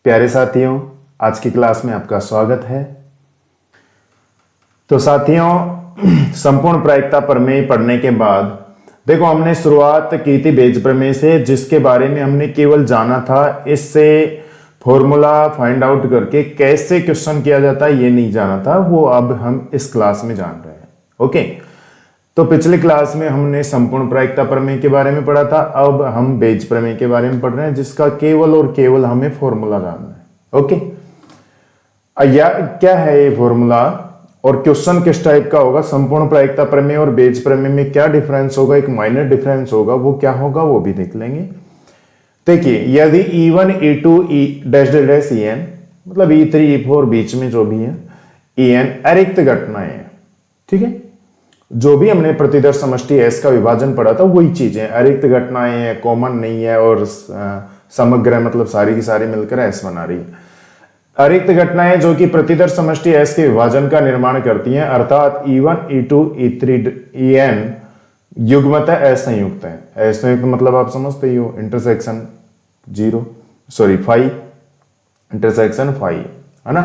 प्यारे साथियों, आज की क्लास में आपका स्वागत है। तो साथियों, संपूर्ण प्रायिकता प्रमेय पढ़ने के बाद देखो हमने शुरुआत की थी बेज प्रमेय से, जिसके बारे में हमने केवल जाना था। इससे फॉर्मूला फाइंड आउट करके कैसे क्वेश्चन किया जाता है ये नहीं जाना था, वो अब हम इस क्लास में जान रहे हैं। ओके, तो पिछली क्लास में हमने संपूर्ण प्रायिकता प्रमेय के बारे में पढ़ा था। अब हम बेज प्रमेय के बारे में पढ़ रहे हैं, जिसका केवल और केवल हमें फॉर्मूला जानना है। ओके, या क्या है ये फॉर्मूला और क्वेश्चन किस टाइप का होगा, संपूर्ण प्रायिकता प्रमेय और बेज प्रमेय में क्या डिफरेंस होगा, एक माइनर डिफरेंस होगा, वो क्या होगा वो भी देख लेंगे। देखिए, यदि E1 E2 E dash dash En मतलब E3 E4 बीच में जो भी है En अरिक्त घटनाएं हैं। ठीक है, जो भी हमने प्रतिदर्श समष्टि S का विभाजन पढ़ा था वही चीजें, अरिक्त घटनाएं हैं, कॉमन नहीं है, और समग्र मतलब सारी की सारी मिलकर S बना रही है। अरिक्त घटनाएं जो कि प्रतिदर्श समष्टि S के विभाजन का निर्माण करती हैं, अर्थात E1 E2 E3 En युग्मतः असंयुक्त है। असंयुक्त मतलब आप समझते ही हो, इंटरसेक्शन 5 इंटरसेक्शन 5 है ना।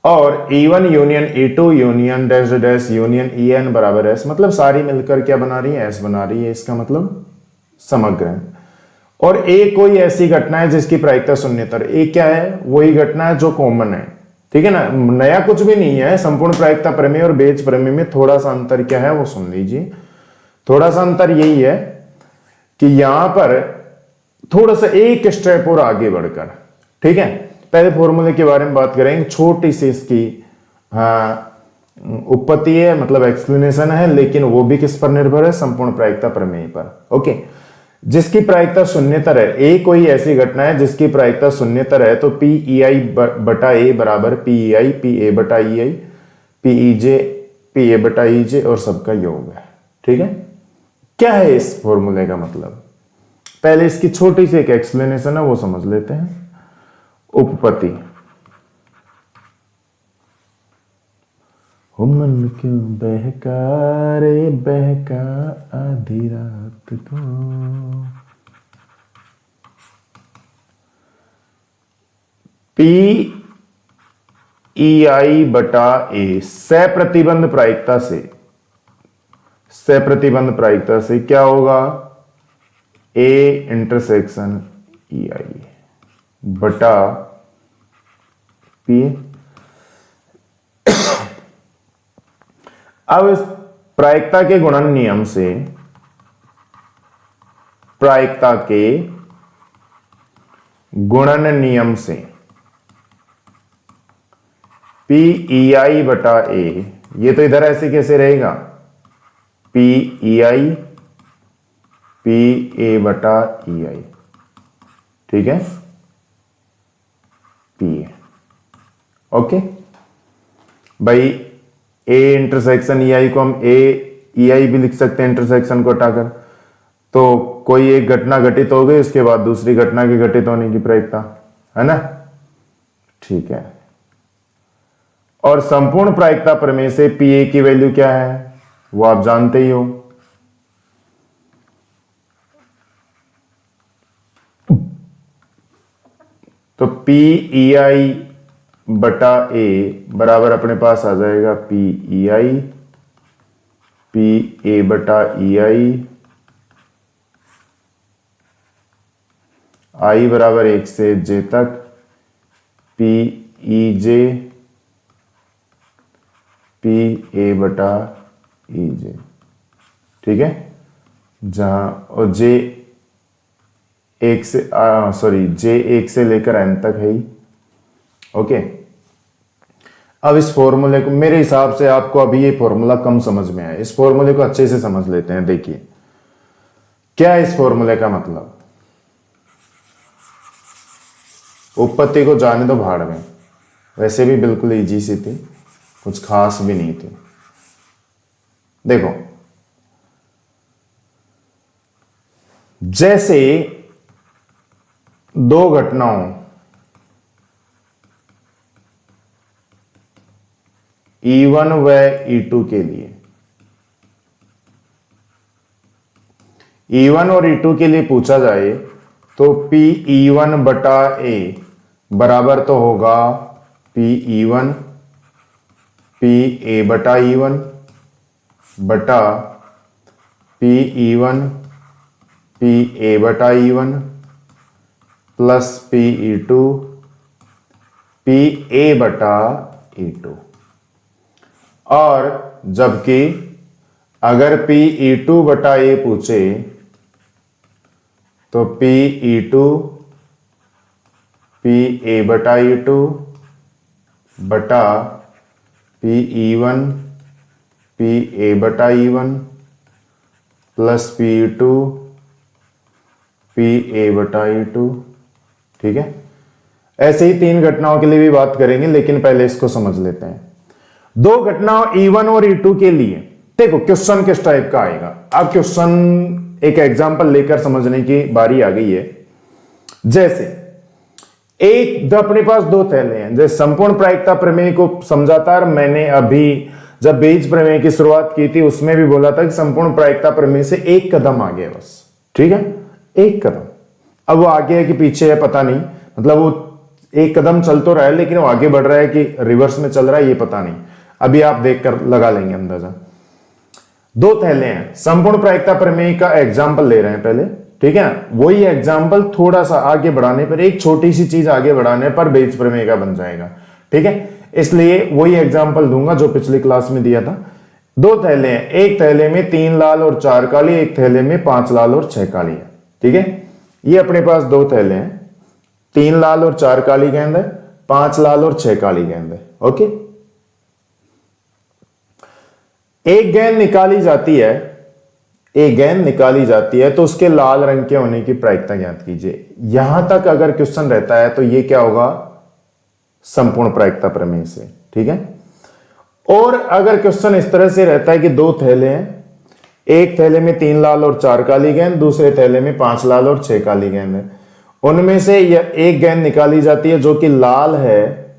और E1 union E2 union dash dash union En बराबर S, मतलब सारी मिलकर क्या बना रही है, S बना रही है। इसका मतलब समग्र है। और एक कोई ऐसी घटना है जिसकी प्रायिकता शून्यतर, एक क्या है, वही घटना है जो कॉमन है। ठीक है ना, नया कुछ भी नहीं है। संपूर्ण प्रायिकता प्रमेय और बेज प्रमेय में थोड़ा सा अंतर क्या है वो सुन लीजिए। थोड़ा सा अंतर यही है कि यहां पर थोड़ा सा एक स्टेप और आगे बढ़कर, ठीक है, पहले फॉर्मूले के बारे में बात करेंगे। छोटी सी इसकी उत्पत्ति है, मतलब एक्सप्लेनेशन है, लेकिन वो भी किस पर निर्भर है, संपूर्ण प्रायिकता प्रमेय पर। ओके, जिसकी प्रायिकता शून्यतर है, ए कोई ऐसी घटना है जिसकी प्रायिकता शून्यतर है, तो पी ई आई बटा ए बराबर P E I P A बटा ई I P E J P A बटा ई जे और सबका योग है। ठीक है, क्या है इस फॉर्मूले का मतलब, पहले इसकी छोटी सी एक एक्सप्लेनेशन है वो समझ लेते हैं। उपपत्ति, हो मन क्यों बहका रे बहका आधी रात को, पी ई आई बटा ए सप्रतिबंध प्रायिकता से, सप्रतिबंध प्रायिकता से क्या होगा, ए इंटरसेक्शन ई आई बटा पी। अब इस प्रायिकता के गुणन नियम से, प्रायिकता के गुणन नियम से पी ई आई बटा ए, ये तो इधर ऐसे कैसे रहेगा, P E I P A बटा ई आई, ठीक है, पी ए। ओके भाई, ए इंटरसेक्शन ई आई को हम ए ई आई भी लिख सकते हैं इंटरसेक्शन को हटाकर। तो कोई एक घटना घटित हो गई, उसके बाद दूसरी घटना के घटित होने की प्रायिकता है ना। ठीक है, और संपूर्ण प्रायिकता प्रमेय से पी ए की वैल्यू क्या है वो आप जानते ही हो, तो पी ई आई बटा ए बराबर अपने पास आ जाएगा P E I P A बटा ई आई बराबर 1 से जे तक P E J P A बटा ई जे। ठीक है, जहां और जे 1 से जे 1 से लेकर एन तक है ही। ओके, अब इस फॉर्मूले को, मेरे हिसाब से आपको अभी ये फॉर्मूला कम समझ में आया, इस फॉर्मूले को अच्छे से समझ लेते हैं। देखिए क्या है इस फॉर्मूले का मतलब, उत्पत्ति को जाने दो भाड़ में, वैसे भी बिल्कुल इजी सी थी, कुछ खास भी नहीं थी। देखो, जैसे दो घटनाओं E1 व E2 के लिए, E1 और E2 के लिए पूछा जाए तो P E1 बटा ए बराबर तो होगा P E one P A बटा ई वन बटा P E one P A बटा E one plus P E two P A बटा ई टू। और जबकि अगर पी ई टू बटा ए पूछे तो P E two P A बटा ई टू बटा P E one P A बटा E one plus P E two P A बटा ई टू। ठीक है, ऐसे ही तीन घटनाओं के लिए भी बात करेंगे, लेकिन पहले इसको समझ लेते हैं। दो घटनाओं E1 और E2 के लिए देखो क्वेश्चन किस टाइप का आएगा। अब क्वेश्चन एक एग्जांपल लेकर समझने की बारी आ गई है। जैसे एक अपने पास दो थैले हैं, जैसे संपूर्ण प्रायिकता प्रमेय को समझाता, मैंने अभी जब बीज प्रमेय की शुरुआत की थी उसमें भी बोला था कि संपूर्ण प्रायिकता प्रमेय से एक कदम आगे है बस। ठीक है, एक कदम। अब वो आगे है कि पीछे है पता नहीं, मतलब वो एक कदम चल तो रहा है लेकिन वो आगे बढ़ रहा है कि रिवर्स में चल रहा है ये पता नहीं, अभी आप देखकर लगा लेंगे अंदाजा। दो थैले हैं, संपूर्ण प्रायिकता प्रमेय का एग्जाम्पल ले रहे हैं पहले। ठीक है, वही एग्जाम्पल थोड़ा सा आगे बढ़ाने पर, एक छोटी सी चीज आगे बढ़ाने पर बीज प्रमेय का बन जाएगा। ठीक है, इसलिए वही एग्जाम्पल दूंगा जो पिछली क्लास में दिया था। दो थैले हैं, एक थैले में 3 लाल और 4 काली, एक थैले में 5 लाल और 6 काली है। ठीक है, ये अपने पास दो थैले हैं, 3 लाल और 4 काली गेंद है, 5 लाल और 6 काली गेंद है। ओके, एक गेंद निकाली जाती है, एक गेंद निकाली जाती है तो उसके लाल रंग के होने की प्रायिकता ज्ञात कीजिए। यहां तक अगर क्वेश्चन रहता है तो ये क्या होगा, संपूर्ण प्रायिकता प्रमेय से। ठीक है, और अगर क्वेश्चन इस तरह से रहता है कि दो थैले हैं, एक थैले में 3 लाल और 4 काली गेंद, दूसरे थैले में 5 लाल और 6 काली गेंद है, उनमें से एक गेंद निकाली जाती है जो कि लाल है,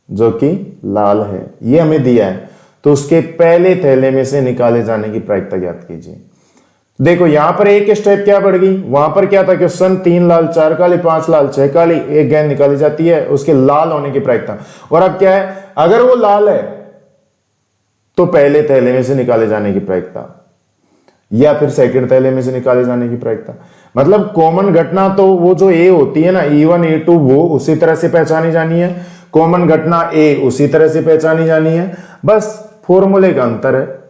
जो कि लाल है, ये हमें दिया है, तो उसके पहले थैले में से निकाले जाने की प्रायिकता ज्ञात कीजिए। देखो यहां पर एक स्टेप क्या बढ़ गई, वहां पर क्या था क्वेश्चन, 3 लाल 4 काली 5 लाल 6 काली, एक गेंद निकाली जाती है उसके लाल होने की प्रायिकता। और अब क्या है, अगर वो लाल है तो पहले थैले में से निकाले जाने की प्रायिकता, या फिर सेकंड थैले में से निकाले जाने की प्रायिकता। मतलब कॉमन घटना तो वो जो ए होती है ना, E1 E2 वो उसी तरह से पहचानी जानी है, कॉमन घटना ए उसी तरह से पहचानी जानी है, बस फॉर्मूले का अंतर है।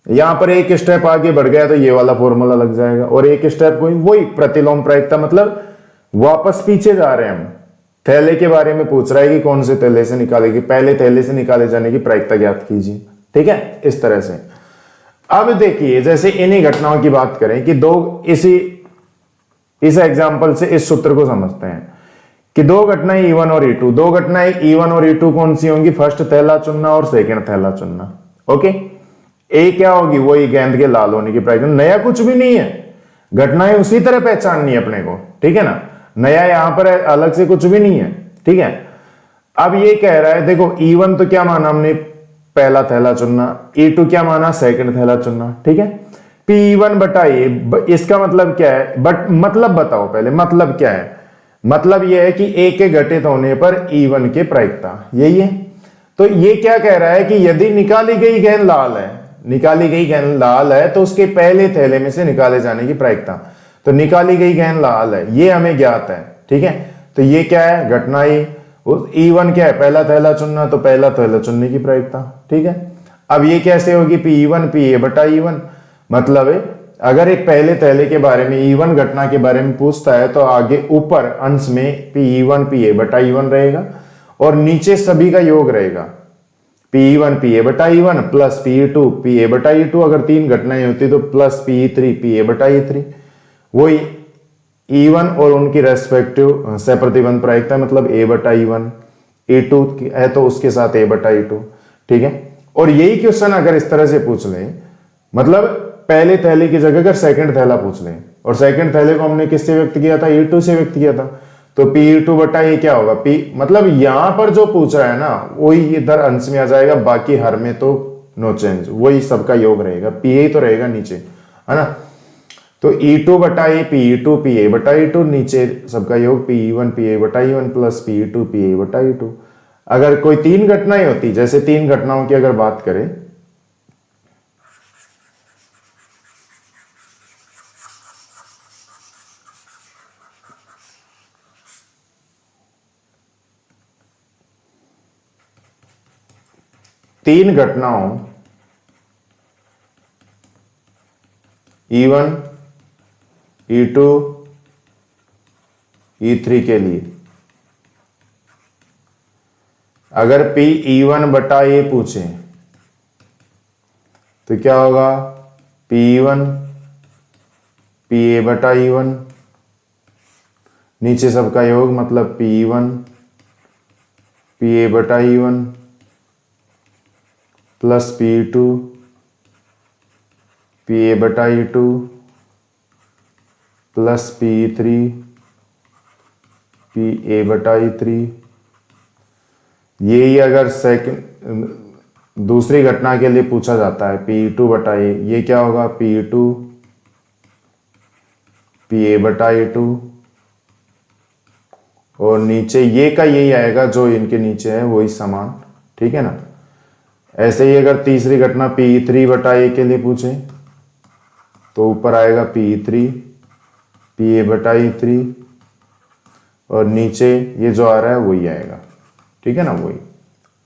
यहां पर एक स्टेप आगे बढ़ गया तो ये वाला फॉर्मूला लग जाएगा, और एक स्टेप कोई वही प्रतिलोम प्रायिकता, मतलब वापस पीछे जा रहे हैं हम। थैले के बारे में पूछ रहा है कि कौन से थैले से निकालेगी, पहले थैले से निकाले जाने की प्रायिकता ज्ञात कीजिए। ठीक है, इस तरह से। अब देखिए जैसे इन्हीं घटनाओं की बात करें कि दो, इस एग्जाम्पल से इस सूत्र को समझते हैं कि दो घटनाएं E1 और E2, दो घटनाएं E1 और E2 कौन सी होंगी, फर्स्ट थैला चुनना और सेकंड थैला चुनना। ओके, ए क्या होगी, वही गेंद के लाल होने की प्रायिकता, नया कुछ भी नहीं है, घटनाएं उसी तरह पहचाननी है अपने को। ठीक है ना, नया यहां पर अलग से कुछ भी नहीं है। ठीक है, अब ये कह रहा है, देखो E1 तो क्या माना हमने, पहला थैला चुनना, E2 क्या माना, सेकंड थैला चुनना। ठीक है, P1 बटा ए, इसका मतलब क्या है, बट मतलब बताओ पहले, मतलब क्या है, मतलब यह है कि ए के घटित होने पर E1 के प्रायिकता, यही है। तो ये क्या कह रहा है कि यदि निकाली गई गेंद लाल है, निकाली गई गेंद लाल है तो उसके पहले थैले में से निकाले जाने की प्रायिकता, तो निकाली गई गेंद लाल है, ये हमें ज्ञात है। ठीक है, तो ये क्या है, घटना E1 क्या है, पहला थैला चुनना, तो पहला थैला चुनने की प्रायिकता। ठीक है, अब ये कैसे होगी, P1 PA बटा E1, मतलब है अगर एक पहले थैले के बारे में E1 घटना के बारे में पूछता है तो आगे ऊपर अंश में P1 PA बटा E1 रहेगा और नीचे सभी का योग रहेगा, P1 PA बटा E1 प्लस P2 PA बटा E2, अगर तीन घटनाएं होती तो प्लस P3 PA बटा E3। वही E1 और उनकी रेस्पेक्टिव से प्रतिबंध प्रायिकता, मतलब A बटा E1, E2 है तो उसके साथ A बटा E2। ठीक है, और यही क्वेश्चन अगर इस तरह से पूछ ले, मतलब पहले थैले की जगह अगर सेकंड थैला पूछ ले, और सेकंड थैले को हमने किससे व्यक्त किया था, E2 से व्यक्त किया था, तो P2 बटा ये क्या होगा, P, मतलब यहां पर जो पूछ रहा है ना वही इधर अंश में आ जाएगा, बाकी हर में तो नो चेंज, वही सबका योग रहेगा, PA तो रहेगा नीचे, है ना। तो E2 बटा ए PE2 PA बटा E2, नीचे सबका योग PE1 PA बटा E1 प्लस PE2 PA बटा E2। अगर कोई तीन घटनाएं होती, जैसे तीन घटनाओं की अगर बात करें, तीन घटनाओं E1 E2 E3 के लिए अगर PE1 बटा ए पूछे तो क्या होगा? PE1 PA बटा E1, नीचे सबका योग मतलब PE1 PA बटा E1 प्लस PE2 PA बटा E2 प्लस PE3 PA बटा E3। यही अगर सेकंड दूसरी घटना के लिए पूछा जाता है PE2 बटा ए, ये क्या होगा? PE2 PA बटा E2, और नीचे ये का यही आएगा जो इनके नीचे है, वही समान, ठीक है ना। ऐसे ही अगर तीसरी घटना PE3 बटा ए के लिए पूछे तो ऊपर आएगा PE3 PA बटा E3, और नीचे ये जो आ रहा है वही आएगा, ठीक है ना, वही।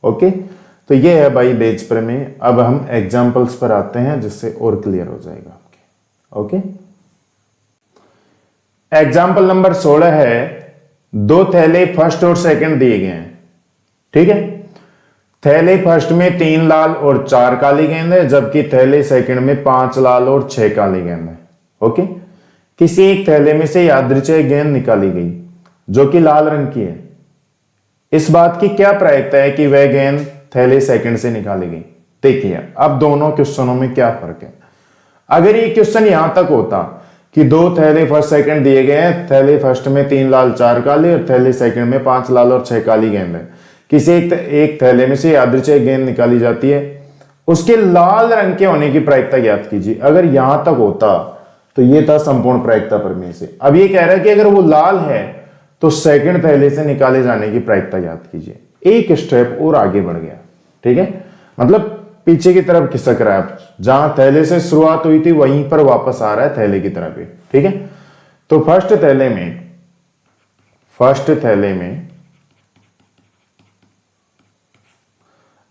ओके, तो ये है भाई बेज प्रमेय। अब हम एग्जांपल्स पर आते हैं जिससे और क्लियर हो जाएगा आपके। ओके, एग्जांपल नंबर 16 है, दो थैले फर्स्ट और सेकंड दिए गए हैं, ठीक है। थैले फर्स्ट में 3 लाल और 4 काली गेंद है, जबकि थैले सेकंड में 5 लाल और 6 काली गेंद है। ओके, किसी एक थैले में से यादृच्छिक गेंद निकाली गई जो कि लाल रंग की है। इस बात की क्या प्रायिकता है कि वह गेंद थैले सेकंड से निकाली गई? देखिए अब दोनों क्वेश्चनों में क्या फर्क है। अगर ये क्वेश्चन यहां तक होता कि दो थैले फर्स्ट सेकंड दिए गए हैं, थैले फर्स्ट में 3 लाल 4 काली और थैले सेकंड में 5 लाल और 6 काली गेंद है, किसी एक थैले में से यादृच्छिक गेंद निकाली जाती है, उसके लाल रंग के होने की प्रायिकता ज्ञात कीजिए। अगर यहां तक होता तो ये था संपूर्ण प्रायिकता प्रमेय से। अब ये कह रहा है कि अगर वो लाल है तो सेकंड थैले से निकाले जाने की प्रायिकता ज्ञात कीजिए। एक स्टेप और आगे बढ़ गया, ठीक है, मतलब पीछे की तरफ खिसक रहा है, जहां थैले से शुरुआत हुई थी वहीं पर वापस आ रहा है थैले की तरफ ही, ठीक है। तो फर्स्ट थैले में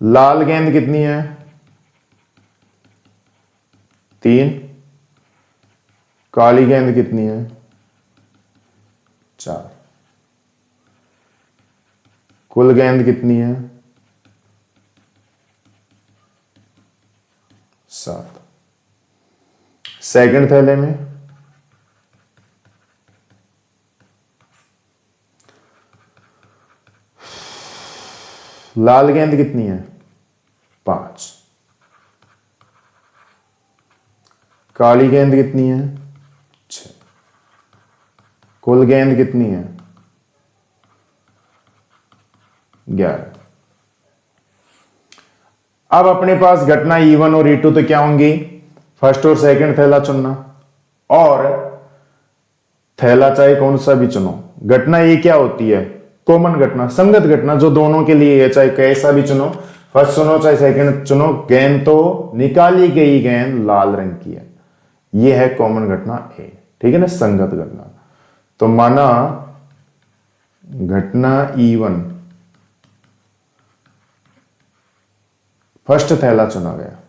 लाल गेंद कितनी है? 3। काली गेंद कितनी है? 4। कुल गेंद कितनी है? 7। सेकंड थैले में लाल गेंद कितनी है? 5। काली गेंद कितनी है? 6। कुल गेंद कितनी है? 11। अब अपने पास घटना E1 और E2 तो क्या होंगी? फर्स्ट और सेकंड थैला चुनना, और थैला चाहे कौन सा भी चुनो, घटना ये क्या होती है? कॉमन घटना, संगत घटना जो दोनों के लिए है, चाहे कैसा भी चुनो, फर्स्ट चुनो चाहे सेकंड चुनो, गेंद तो निकाली गई गेंद लाल रंग की है। ये है कॉमन घटना ए, ठीक है ना, संगत घटना। तो माना घटना E1 फर्स्ट थैला चुना गया,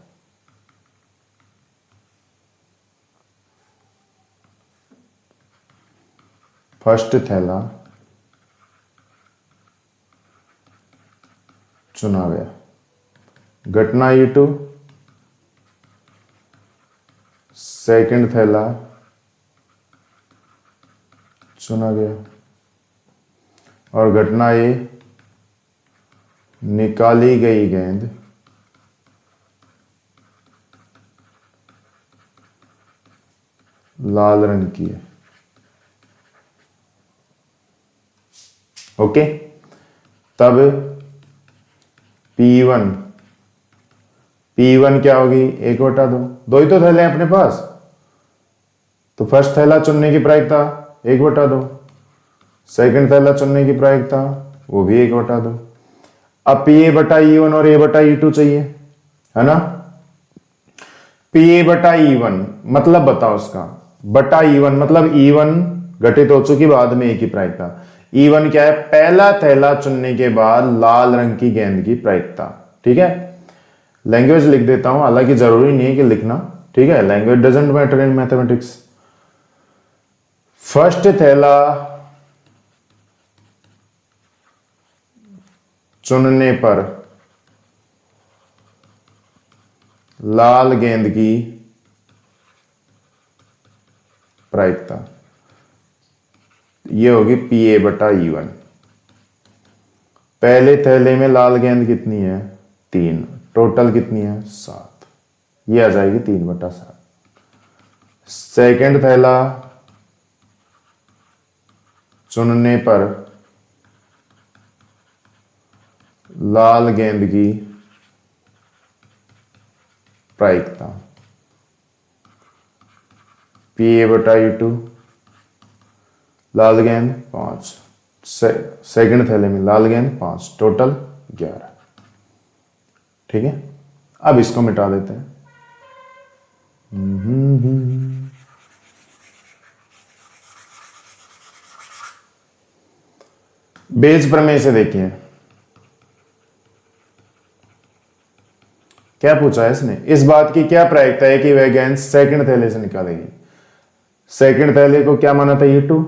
फर्स्ट थैला चुना गया। घटना E2 सेकंड थैला चुना गया, और घटना ए निकाली गई गेंद लाल रंग की है। ओके, तब P1 क्या होगी? 1/2, दो ही तो थैले हैं अपने पास, तो फर्स्ट थैला चुनने की प्रायिकता 1/2, सेकंड थैला चुनने की प्रायिकता वो भी 1/2। अब PA/E1 और A/E2 चाहिए, है ना। PA/E1 मतलब बताओ उसका, बटा E1 मतलब E1 घटित हो चुकी बाद में एक ही प्रायिकता। E1 क्या है, पहला थैला चुनने के बाद लाल रंग की गेंद की प्रायिकता। ठीक है, लैंग्वेज लिख देता हूं, हालांकि जरूरी नहीं है कि लिखना, ठीक है, language doesn't matter in mathematics. First थैला चुनने पर लाल गेंद की प्रायिकता ये होगी PA/E1। पहले थैले में लाल गेंद कितनी है, 3, टोटल कितनी है 7, ये आ जाएगी 3/7। सेकंड थैला चुनने पर लाल गेंद की प्रायिकता PA/E2, लाल गेंद 5, सेकंड थैले में लाल गेंद 5, टोटल 11। ठीक है, अब इसको मिटा देते हैं। बेज प्रमेय से देखिए क्या पूछा है इसने, इस बात की क्या प्रायिकता है कि वह गेंद सेकंड थैले से निकालेगी। सेकंड थैले को क्या माना था, E2,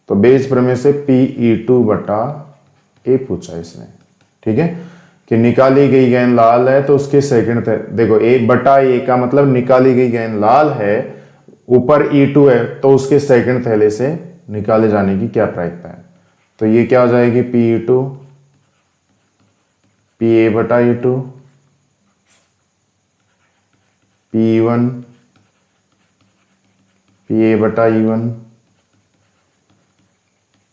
तो बेज प्रमेय से PE2/A पूछा है इसने। ठीक है, कि निकाली गई गेंद लाल है तो उसके सेकंड देखो A/A का मतलब निकाली गई गेंद लाल है, ऊपर E2 है तो उसके सेकंड थैले से निकाले जाने की क्या प्रायिकता है। तो ये क्या हो जाएगी, PE2 PA/E2 P1 PA/E1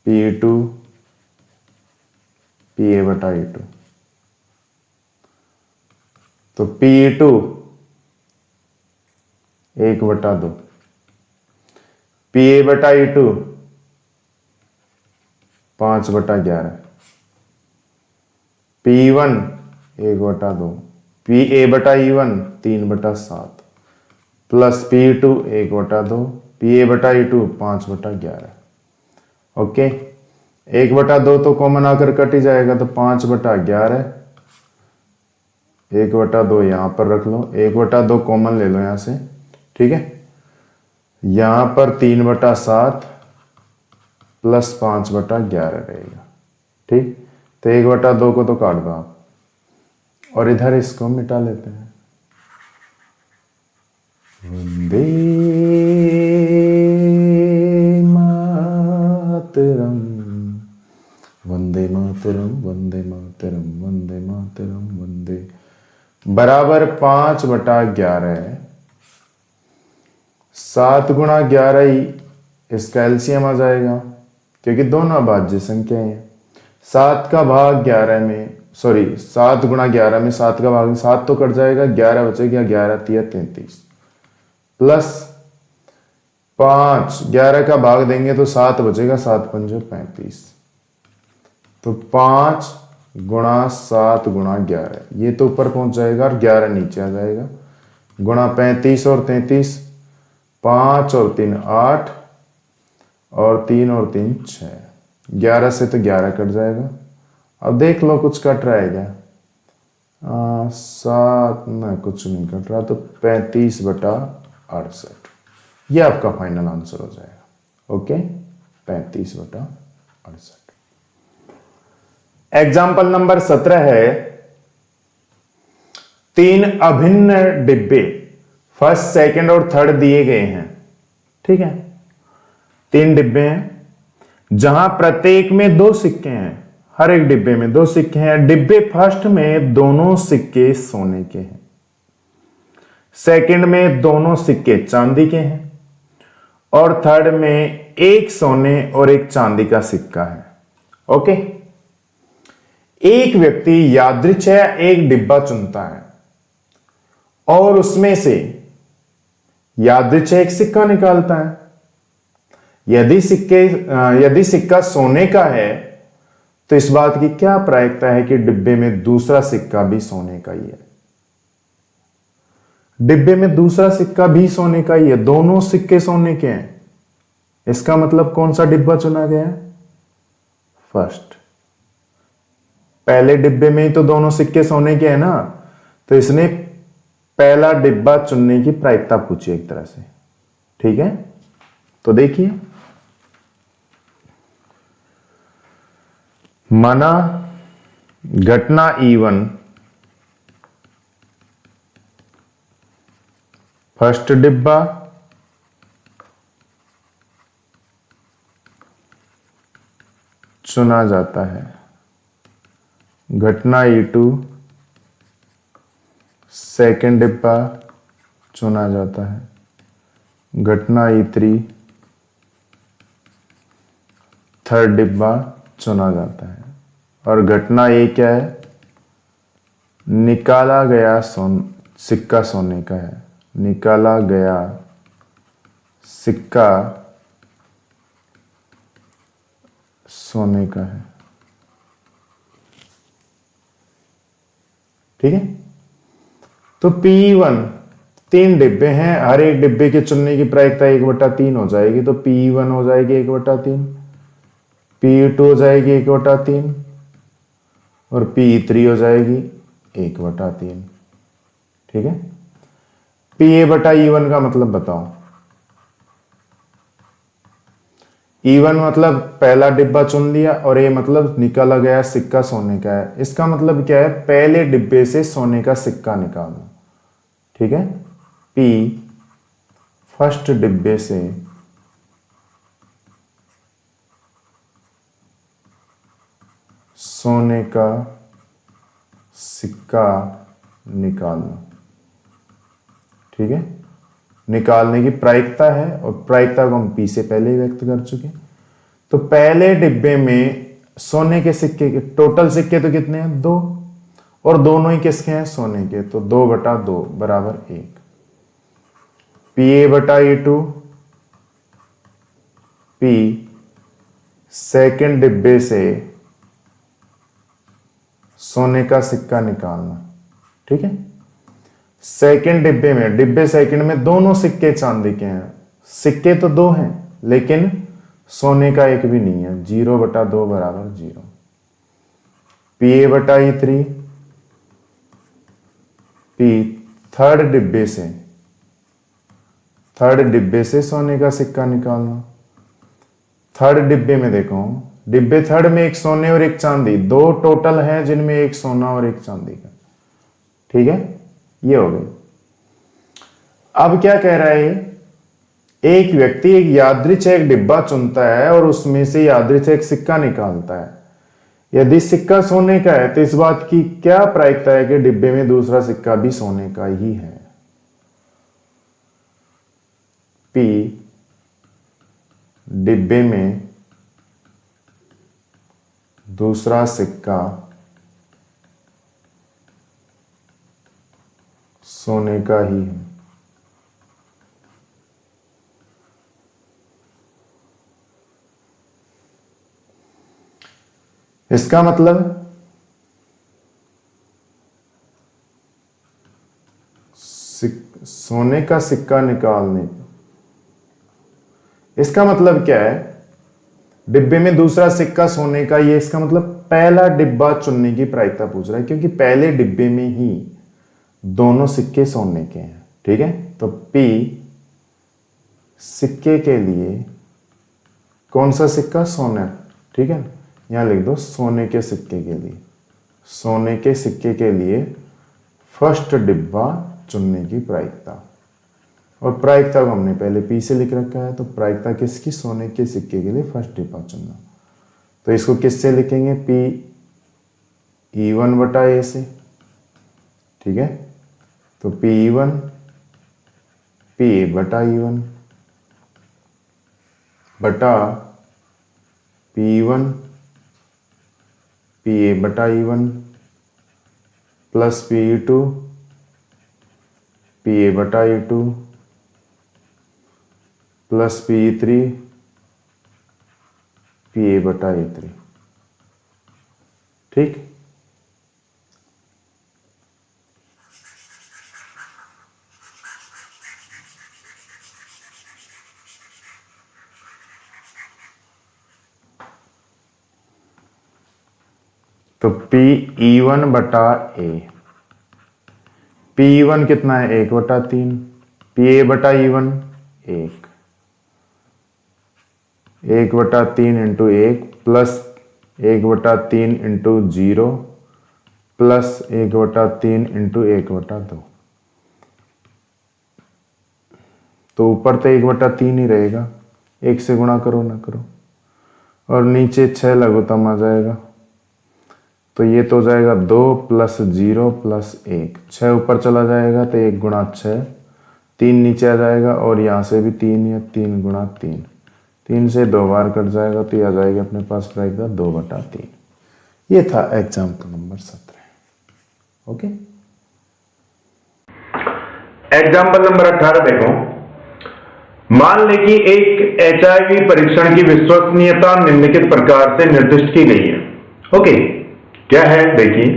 P2 PA/E2। तो PE2 1/2, PA/E2 5/11, P1 1/2, PA/E1 3/7 plus PE2 1/2, PA/E2 5/11। Okay, 1/2 तो कॉमन आकर कट ही जाएगा, तो 5/11, 1/2 यहां पर रख लो, 1/2 कॉमन ले लो यहां से। ठीक है, यहां पर 3/7 प्लस 5/11 रहेगा। ठीक, तो 1/2 को तो काट दो आप, और इधर इसको मिटा लेते हैं। वंदे मातरम वंदे मातरम वंदे मातरम वंदे मातरम वंदे, बराबर 5/11। 7 × 11 ही इसका एलसीएम आ जाएगा, क्योंकि दोनों अभाज्य संख्या हैं। 7 का भाग 11 में, सॉरी 7 × 11 में 7 का भाग 7 तो कट जाएगा, 11 बचेगा, 11 × 3 = 33 प्लस 5, 11 का भाग देंगे तो 7 बचेगा, 7 × 5 = 35। तो 5 × 7 × 11 ये तो ऊपर पहुंच जाएगा और 11 नीचे आ जाएगा, गुणा 35 और 33, 5 और 3 8 और 3 और 3 6, 11 से तो 11 कट जाएगा। अब देख लो कुछ कट रहा है क्या, 7 ना, कुछ नहीं कट रहा, तो 35/68 ये आपका फाइनल आंसर हो जाएगा। ओके, 35/68। एग्जाम्पल नंबर 17 है, 3 अभिन्न डिब्बे फर्स्ट, सेकंड और थर्ड दिए गए हैं। ठीक है, 3 डिब्बे हैं जहां प्रत्येक में 2 सिक्के हैं, हर एक डिब्बे में 2 सिक्के हैं। डिब्बे फर्स्ट में दोनों सिक्के सोने के हैं, सेकंड में दोनों सिक्के चांदी के हैं, और थर्ड में एक सोने और एक चांदी का सिक्का है। ओके, एक व्यक्ति यादृच्छया एक डिब्बा चुनता है और उसमें से यादृच्छया एक सिक्का निकालता है। यदि सिक्का सोने का है तो इस बात की क्या प्रायिकता है कि डिब्बे में दूसरा सिक्का भी सोने का ही है। डिब्बे में दूसरा सिक्का भी सोने का ही है, दोनों सिक्के सोने के हैं। इसका मतलब कौन सा डिब्बा चुना गया है? फर्स्ट। पहले डिब्बे में ही तो दोनों सिक्के सोने के हैं ना, तो इसने पहला डिब्बा चुनने की प्रायिकता पूछी एक तरह से। ठीक है, तो देखिए, माना घटना E1 फर्स्ट डिब्बा, चुना जाता है। घटना E2 सेकंड डिब्बा, चुना जाता है। घटना E3 थर्ड डिब्बा, चुना जाता है। और घटना ए क्या है? निकाला गया सिक्का सोने का है। निकाला गया सिक्का सोने का है। ठीक है, तो P1 तीन डिब्बे हैं, हर एक डिब्बे के चुनने की प्रायिकता 1/3 हो जाएगी, तो P1 हो जाएगी 1/3, P2 हो जाएगी 1/3 और P3 हो जाएगी 1/3। ठीक है, PA/E1 का मतलब बताओ। E1 मतलब पहला डिब्बा चुन लिया और A मतलब निकाला गया सिक्का सोने का है। इसका मतलब क्या है? पहले डिब्बे से सोने का सिक्का निकालना। ठीक है, P फर्स्ट डिब्बे से सोने का सिक्का निकालना। ठीक है, निकालने की प्रायिकता है और प्रायिकता को हम P से पहले ही व्यक्त कर चुके। तो पहले डिब्बे में सोने के सिक्के के टोटल सिक्के तो कितने हैं? 2, और दोनों ही किसके हैं? सोने के, तो 2/2 बराबर 1। PA/E2 P सेकंड डिब्बे से सोने का सिक्का निकालना। ठीक है, सेकंड डिब्बे में, डिब्बे सेकंड में दोनों सिक्के चांदी के हैं। सिक्के तो 2 हैं लेकिन सोने का एक भी नहीं है। 0/2 बराबर 0। PA/E3 P थर्ड डिब्बे से सोने का सिक्का निकालना। थर्ड डिब्बे में देखो, डिब्बे थर्ड में एक सोने और एक चांदी, 2 टोटल हैं जिनमें एक सोना और एक चांदी का। ठीक है, ये हो गई। अब क्या कह रहा है? एक व्यक्ति एक यादृच्छिक डिब्बा चुनता है और उसमें से यादृच्छिक सिक्का निकालता है। यदि सिक्का सोने का है तो इस बात की क्या प्रायिकता है कि डिब्बे में दूसरा सिक्का भी सोने का ही है? P डिब्बे में दूसरा सिक्का सोने का ही है। इसका मतलब सोने का सिक्का निकालने, इसका मतलब क्या है? डिब्बे में दूसरा सिक्का सोने का, ये इसका मतलब पहला डिब्बा चुनने की प्रायिकता पूछ रहा है, क्योंकि पहले डिब्बे में ही दोनों सिक्के सोने के हैं। ठीक है, तो P सिक्के के लिए कौन सा सिक्का? सोना। ठीक है, यहां लिख दो सोने के सिक्के के लिए। सोने के सिक्के के लिए फर्स्ट डिब्बा चुनने की प्रायिकता, और प्रायिकता को हमने पहले P से लिख रखा है, तो प्रायिकता किसकी? सोने के सिक्के के लिए फर्स्ट डिब्बा चुनना। तो इसको किससे लिखेंगे? PE1/A से। ठीक है, तो PE1 PA/E1 बटा PE1 PA/E1 plus PE2 PA/E2 plus PE3 PA/A3। ठीक, तो PE1/A, PE1 कितना है 1/3, PA/E1 1, 1/3 into 1 plus 1/3 into 0 plus 1/3 into 1/2। तो ऊपर तो 1/3 ही रहेगा, 1 से गुणा करो ना करो, और नीचे 6 लघुत्तम आ जाएगा। तो ये तो हो जाएगा 2 प्लस 0 प्लस 1, 6 ऊपर चला जाएगा तो 1 गुणा 6, 3 नीचे आ जाएगा, और यहाँ से भी 3 या 3 गुणा 3, 3 से 2 बार कट जाएगा, तो ये आ जाएगा अपने पास रहेगा 2/3। ये था example number 17। Okay, example number 18 देखो। मान ले कि एक HIV परीक्षण की विश्वसनीयता निम्नलिखित प्रकार से निर्दिष्ट की गई है। ओके, क्या है देखिए,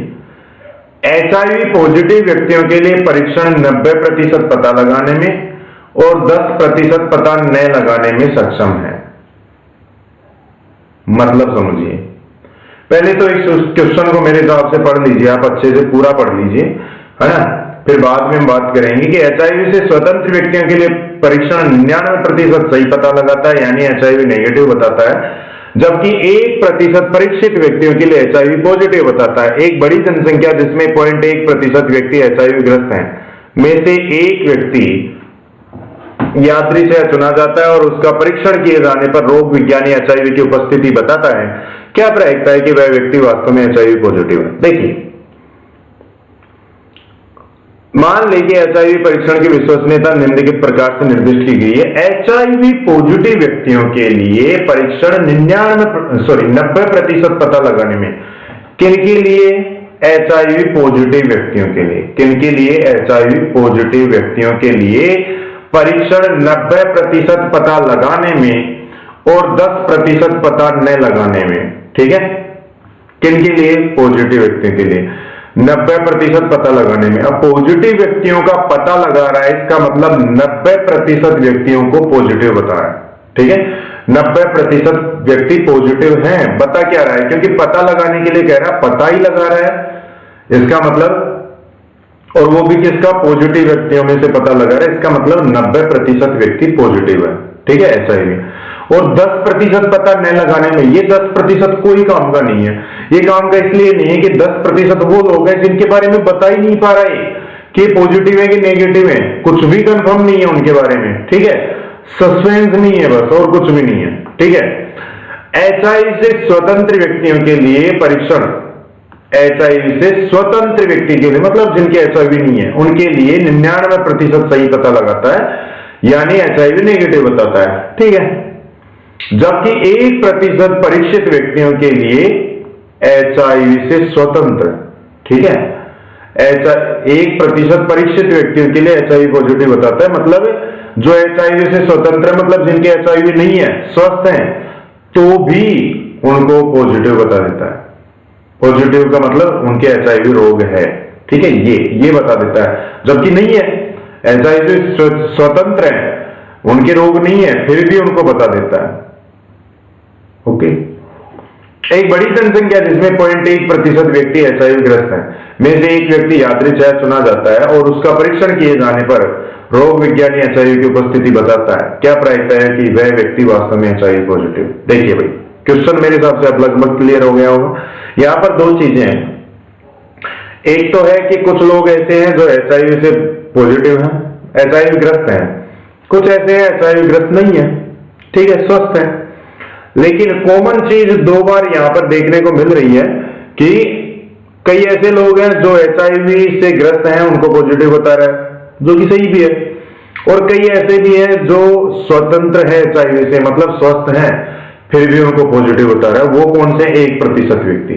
HIV पॉजिटिव व्यक्तियों के लिए परीक्षण 90% पता लगाने में और 10% पता न लगाने में सक्षम है। मतलब समझिए, पहले तो इस क्वेश्चन को मेरे हिसाब से पढ़ लीजिए, आप अच्छे से पूरा पढ़ लीजिए, है ना। फिर बाद में हम बात करेंगे कि HIV से स्वतंत्र व्यक्तियों के लिए परीक्षण 99% सही पता लगाता है, यानी HIV नेगेटिव बताता है, जबकि 1% परीक्षित व्यक्तियों के लिए HIV पॉजिटिव बताता है। एक बड़ी जनसंख्या जिसमें 0.1% व्यक्ति HIV ग्रस्त हैं में से एक व्यक्ति यात्री से चुना जाता है और उसका परीक्षण किए जाने पर रोग विज्ञानी HIV की उपस्थिति बताता है। क्या प्रायिकता है कि वह व्यक्ति वास्तव में HIV पॉजिटिव है? देखिए, मान लीजिए HIV परीक्षण की विश्वसनीयता निम्नलिखित प्रकार से निर्दिष्ट की गई है। HIV पॉजिटिव व्यक्तियों के लिए परीक्षण 90% पता लगाने में, किनके लिए? HIV पॉजिटिव व्यक्तियों के लिए। किनके लिए? HIV पॉजिटिव व्यक्तियों के लिए परीक्षण 90% पता लगाने में और 10% पता न लगाने में। ठीक है, किनके लिए? पॉजिटिव व्यक्तियों के लिए 90% पता लगाने में। अब पॉजिटिव व्यक्तियों का पता लगा रहा है, इसका मतलब 90% व्यक्तियों को पॉजिटिव बता रहा है। ठीक है, 90% व्यक्ति पॉजिटिव हैं। बता क्या रहा है? क्योंकि पता लगाने के लिए कह रहा है, पता ही लगा रहा है, इसका मतलब, और वो भी किसका? पॉजिटिव व्यक्तियों में से पता लगा रहा है, इसका मतलब 90% व्यक्ति पॉजिटिव है। ठीक है, ऐसा ही। और 10% पता न लगाने में, ये 10% कोई काम का नहीं है। ये काम का इसलिए नहीं है कि 10% वो लोग हैं जिनके बारे में बता ही नहीं पा रहा है कि पॉजिटिव है कि नेगेटिव है, कुछ भी कंफर्म नहीं है उनके बारे में। ठीक है, सस्पेंस नहीं है बस, और कुछ भी नहीं है। ठीक है, HIV से स्वतंत्र व्यक्तियों के लिए परीक्षण, HIV से स्वतंत्र व्यक्ति के लिए मतलब जिनके HIV नहीं है, उनके लिए 99% सही पता लगाता है, यानी HIV नेगेटिव बताता है। ठीक है, जबकि 1% परीक्षित व्यक्तियों के लिए HIV से स्वतंत्र। ठीक है, 1% परीक्षित व्यक्तियों के लिए HIV पॉजिटिव बताता है, मतलब जो HIV से स्वतंत्र है, मतलब जिनके HIV नहीं है, स्वस्थ हैं, तो भी उनको पॉजिटिव बता देता है। पॉजिटिव का मतलब उनके HIV रोग है। ठीक है, ये बता देता है। जबकि नहीं है, HIV से स्वतंत्र है, उनके रोग नहीं है, फिर भी उनको बता देता है। ओके, एक बड़ी जनसंख्या जिसमें 0.1% व्यक्ति HIV ग्रस्त है में से एक व्यक्ति यात्री से चुना जाता है और उसका परीक्षण किए जाने पर रोग विज्ञानी HIV की उपस्थिति बताता है। क्या प्रायिकता है कि वह व्यक्ति वास्तव में HIV पॉजिटिव? देखिए भाई, क्वेश्चन मेरे हिसाब से अब लगभग क्लियर हो गया होगा। यहां पर दो चीजें हैं, एक तो है कि कुछ लोग ऐसे हैं जो HIV से पॉजिटिव हैं, HIV ग्रस्त हैं, कुछ ऐसे हैं HIV ग्रस्त नहीं है। ठीक है, स्वस्थ है। लेकिन कॉमन चीज दो बार यहां पर देखने को मिल रही है कि कई ऐसे लोग हैं जो HIV से ग्रस्त हैं, उनको पॉजिटिव बता रहा है, जो कि सही भी है, और कई ऐसे भी हैं जो स्वतंत्र है HIV से, मतलब स्वस्थ हैं, फिर भी उनको पॉजिटिव बता रहा है। वो कौन से? 1% व्यक्ति।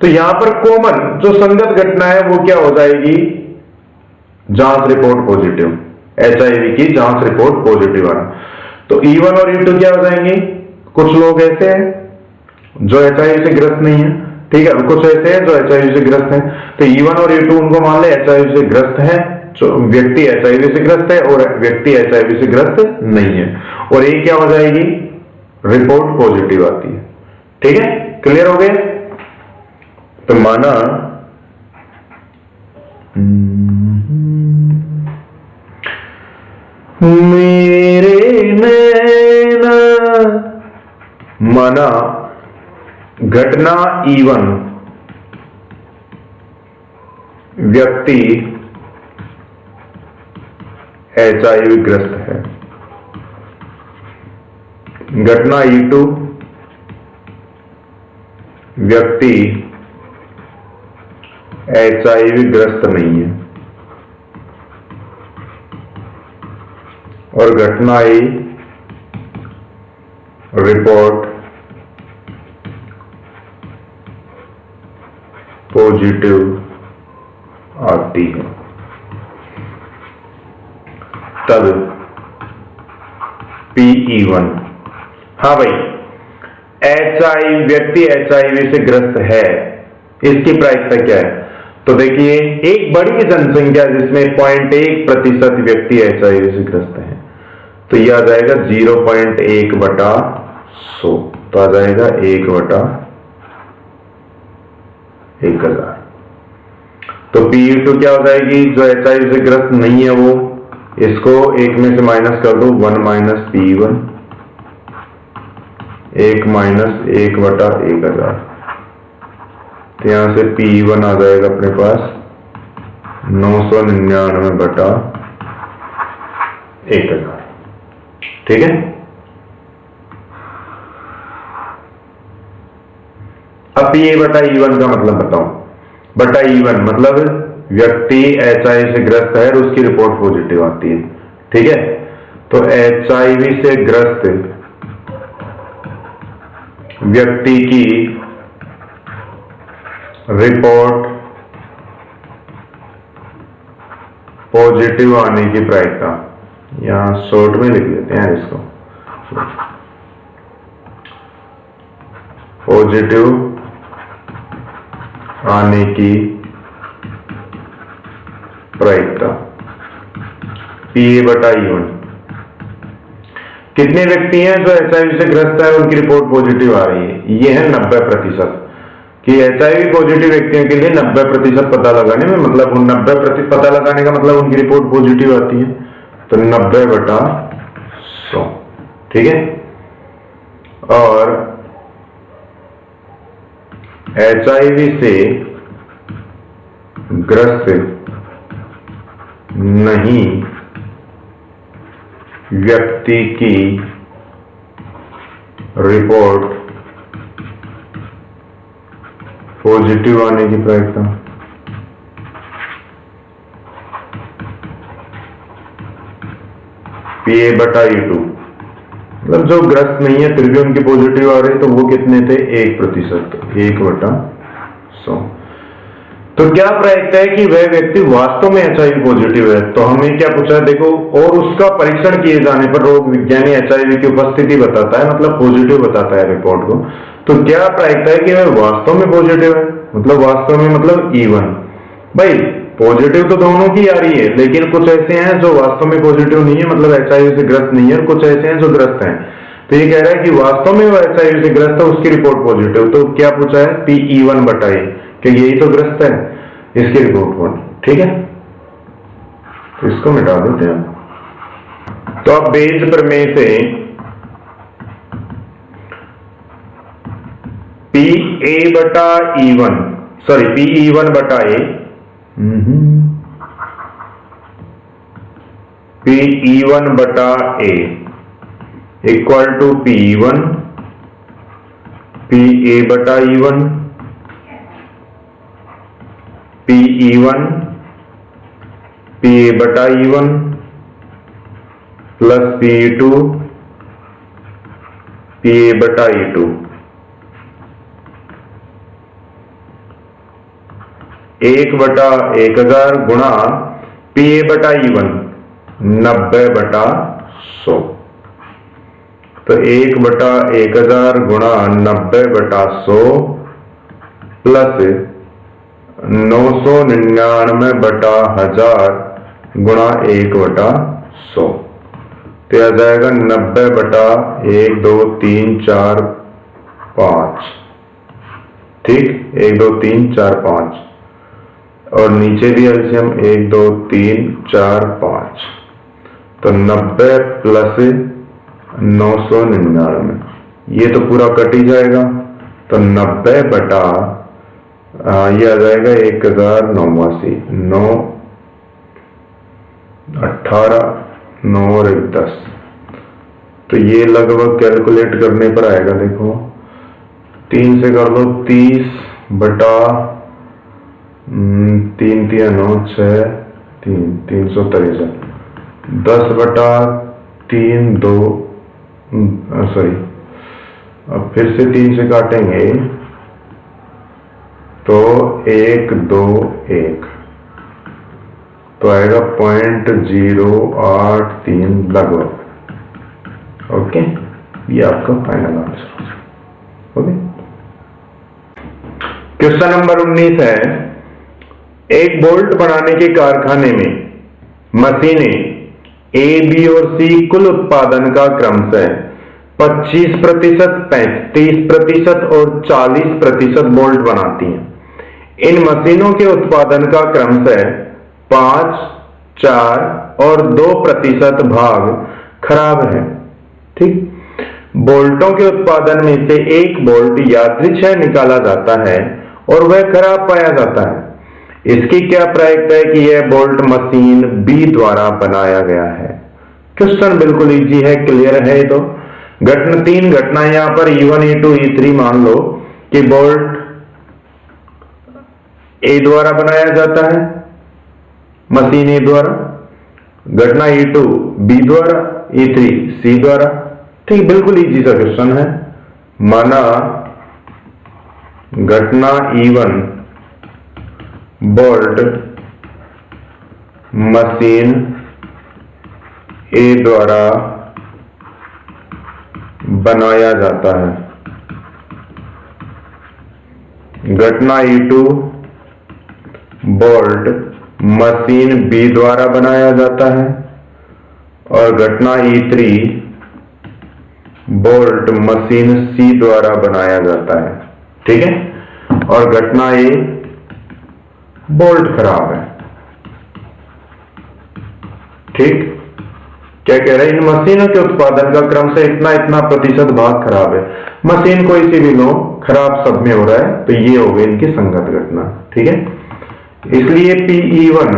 तो यहां पर कॉमन जो संगत घटना है वो क्या हो जाएगी? जांच रिपोर्ट पॉजिटिव, HIV की जांच रिपोर्ट पॉजिटिव आना। तो E1 और E2 क्या हो जाएंगे? कुछ लोग ऐसे हैं जो HIV से ग्रस्त नहीं है, ठीक है। कुछ ऐसे हैं जो HIV से ग्रस्त हैं, तो E1 और E2 उनको मान ले HIV से ग्रस्त है, जो व्यक्ति HIV से ग्रस्त है और व्यक्ति HIV से ग्रस्त नहीं है, और ये क्या हो जाएगी, रिपोर्ट पॉजिटिव आती है, ठीक है। क्लियर हो गए? तो माना मेरे नैना, माना घटना E1 व्यक्ति HIV ग्रस्त है, घटना E2 व्यक्ति HIV ग्रस्त नहीं है, और घटना E रिपोर्ट पॉजिटिव आती है। तब PE1, हाँ भाई, व्यक्ति HIV से ग्रस्त है, इसकी प्रायिकता क्या है? तो देखिए, एक बड़ी जनसंख्या जिसमें 0.1% व्यक्ति HIV से ग्रस्त है, तो यह आ जाएगा 0.1/100, तो आ जाएगा 1/1000। तो PE2 क्या हो जाएगी, जो HIV से ग्रस्त नहीं है वो, इसको एक में से माइनस कर दो, 1 - PE1, 1 - 1/1000, तो यहां से PE1 आ जाएगा अपने पास 999/1000, ठीक है। अब PA/E1 का मतलब बताऊं। बटा E1 मतलब व्यक्ति HIV से ग्रस्त है और उसकी रिपोर्ट पॉजिटिव आती है, ठीक है। तो HIV से ग्रस्त व्यक्ति की रिपोर्ट पॉजिटिव आने की प्रायिकता, यहां शॉर्ट में लिख देते हैं इसको, पॉजिटिव आने की प्रायिकता PA/E1। कितने व्यक्ति हैं जो HIV से ग्रस्त है, उनकी रिपोर्ट पॉजिटिव आ रही है? ये है 90%, कि HIV पॉजिटिव व्यक्तियों के लिए 90% पता लगाने में, मतलब 90% पता लगाने का मतलब उनकी रिपोर्ट पॉजिटिव आती है, तो 90/100, ठीक है। और HIV से ग्रस्त नहीं व्यक्ति की रिपोर्ट पॉजिटिव आने की प्रायिकता PA/E2, मतलब जो ग्रस्त नहीं है फिर भी उनकी पॉजिटिव आ रही है, तो वो कितने थे? 1%, 1/100। तो क्या प्रायिकता है कि वह व्यक्ति वास्तव में HIV पॉजिटिव है? तो हमें क्या पूछा है, देखो, और उसका परीक्षण किए जाने पर रोग विज्ञानी HIV की उपस्थिति बताता है, मतलब पॉजिटिव बताता है रिपोर्ट को। तो क्या प्रायिकता है कि वह वास्तव में पॉजिटिव है? मतलब वास्तव में मतलब E1। भाई पॉजिटिव तो दोनों की आ रही है, लेकिन कुछ ऐसे हैं जो वास्तव में पॉजिटिव नहीं है, मतलब HIV से ग्रस्त नहीं है, और कुछ ऐसे हैं जो ग्रस्त हैं। तो ये कह रहा है कि वास्तव में वो HIV से ग्रस्त है, उसकी रिपोर्ट पॉजिटिव। तो क्या पूछा है? PE1/A, कि यही तो ग्रस्त है, इसकी रिपोर्ट पॉजिटिव, ठीक है। तो इसको मिटा देते हैं। तो अब बेज प्रमेय से PE1/A PE1/A equal to PE1 PA/E1 PE1 PA/E1 plus PE2 PA/E2 1/1000 गुणा PA/E1 90/100। तो 1/1000 गुणा 90/100 प्लस 999/1000 गुणा 1/100, तो आ जाएगा 90/1 2 3 4 5। ठीक, 1 2 3 4 5 और नीचे भी एलसीएम 1 2 3 4 5, तो 90 प्लस 999, ये तो पूरा कट ही जाएगा। तो 90 बटा ये आ जाएगा 1089, 9 18 9 और 1 10, तो ये लगभग कैलकुलेट करने पर आएगा। देखो 3 से कर लो 30 बटा 3 3 9 6 3 363, 10 बटा 3 2 सॉरी, अब फिर से 3 से काटेंगे तो 1 2 1, तो आएगा 0.083 लगभग। ओके, ये आपका final answer. Okay, question number 19 है, एक बोल्ट बनाने के कारखाने में मशीनें ए, बी और सी कुल उत्पादन का क्रमशः 25%, 35% और 40% बोल्ट बनाती हैं। इन मशीनों के उत्पादन का क्रमशः 5, 4 और 2% भाग खराब है। ठीक, बोल्टों के उत्पादन में से एक बोल्ट यादृच्छिक निकाला जाता है और वह खराब पाया जाता है। इसकी क्या प्रायिकता है कि यह बोल्ट मशीन बी द्वारा बनाया गया है? क्वेश्चन बिल्कुल इजी है, क्लियर है। तो तीन घटना यहां पर E1 E2 E3 मान लो कि बोल्ट ए द्वारा बनाया जाता है, मशीन ए द्वारा, घटना E2 बी द्वारा, E3 सी द्वारा। ठीक, बिल्कुल इजी सा क्वेश्चन है। माना घटना E1 बोल्ट मशीन ए द्वारा बनाया जाता है, घटना E2 बोल्ट मशीन बी द्वारा बनाया जाता है और घटना E3 बोल्ट मशीन सी द्वारा बनाया जाता है। ठीक है, और घटना ए बोल्ट खराब है। ठीक, क्या कह रहे हैं, इन मशीनों के उत्पादन का क्रम से इतना इतना प्रतिशत भाग खराब है। मशीन कोई सी भी लो, खराब सब में हो रहा है, तो ये हो गई इनकी संगत घटना। ठीक है, इसलिए PE1